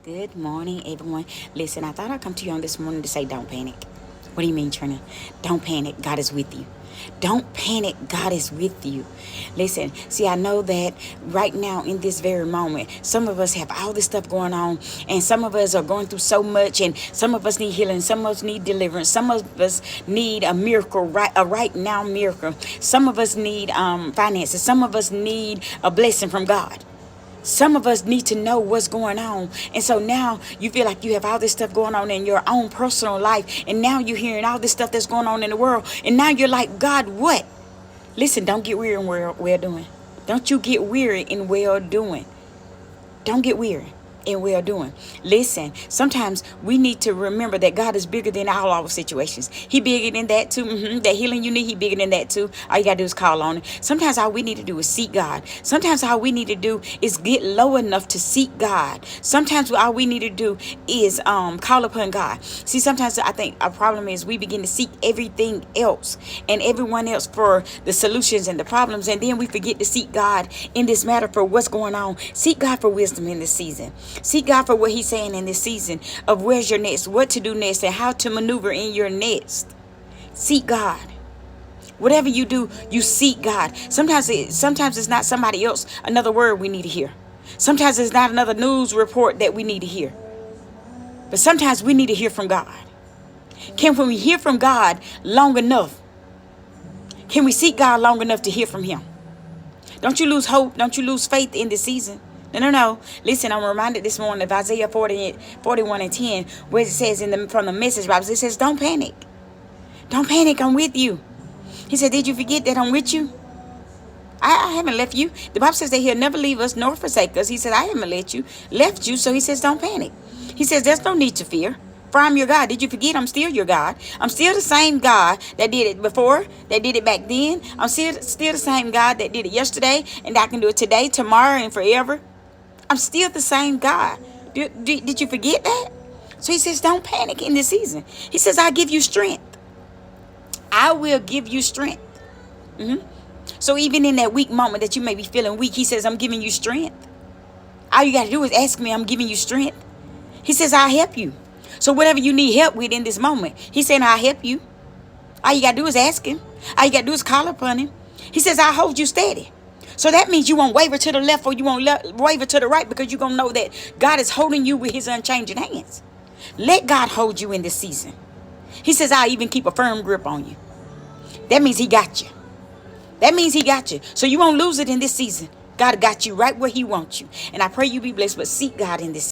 Good morning, everyone. Listen, I thought I'd come to you on this morning to say, don't panic. What do you mean, Trina? Don't panic. God is with you. Don't panic. God is with you. Listen, see, I know that right now in this very moment, some of us have all this stuff going on, and some of us are going through so much, and some of us need healing, some of us need deliverance, some of us need a miracle, a right now miracle. Some of us need finances, some of us need a blessing from God. Some of us need to know what's going on. And so now you feel like you have all this stuff going on in your own personal life. And now you're hearing all this stuff that's going on in the world. And now you're like, God, what? Listen, don't get weary in well doing. Don't you get weary in well doing. Don't get weary in well doing. Listen, sometimes we need to remember that God is bigger than all our situations. He bigger than that too. That healing you need, he bigger than that too. All you gotta do is call on it. Sometimes all we need to do is seek God. Sometimes all we need to do is get low enough to seek God. Sometimes all we need to do is call upon God. See, sometimes I think our problem is we begin to seek everything else and everyone else for the solutions and the problems, and then we forget to seek God in this matter for what's going on. Seek God for wisdom in this season. Seek God for what he's saying in this season of where's your next, what to do next, and how to maneuver in your next. Seek God. Whatever you do, you seek God. Sometimes it's not somebody else, another word we need to hear. Sometimes it's not another news report that we need to hear. But sometimes we need to hear from God. Can we hear from God long enough? Can we seek God long enough to hear from him? Don't you lose hope. Don't you lose faith in this season. No. Listen, I'm reminded this morning of Isaiah 41 and 10, where it says from the Message Bible, it says, don't panic. Don't panic. I'm with you. He said, did you forget that I'm with you? I haven't left you. The Bible says that he'll never leave us nor forsake us. He said, I haven't left you. So he says, don't panic. He says, there's no need to fear. For I'm your God. Did you forget I'm still your God? I'm still the same God that did it before, that did it back then. I'm still the same God that did it yesterday, and I can do it today, tomorrow, and forever. I'm still the same God. Did you forget that? So he says, don't panic in this season. He says, I'll give you strength. I will give you strength. So even in that weak moment that you may be feeling weak, he says, I'm giving you strength. All you got to do is ask me, I'm giving you strength. He says, I'll help you. So whatever you need help with in this moment, he's saying, I'll help you. All you got to do is ask him. All you got to do is call upon him. He says, I'll hold you steady. So that means you won't waver to the left or you won't waver to the right, because you're going to know that God is holding you with his unchanging hands. Let God hold you in this season. He says, I'll even keep a firm grip on you. That means he got you. That means he got you. So you won't lose it in this season. God got you right where he wants you. And I pray you be blessed, but seek God in this season.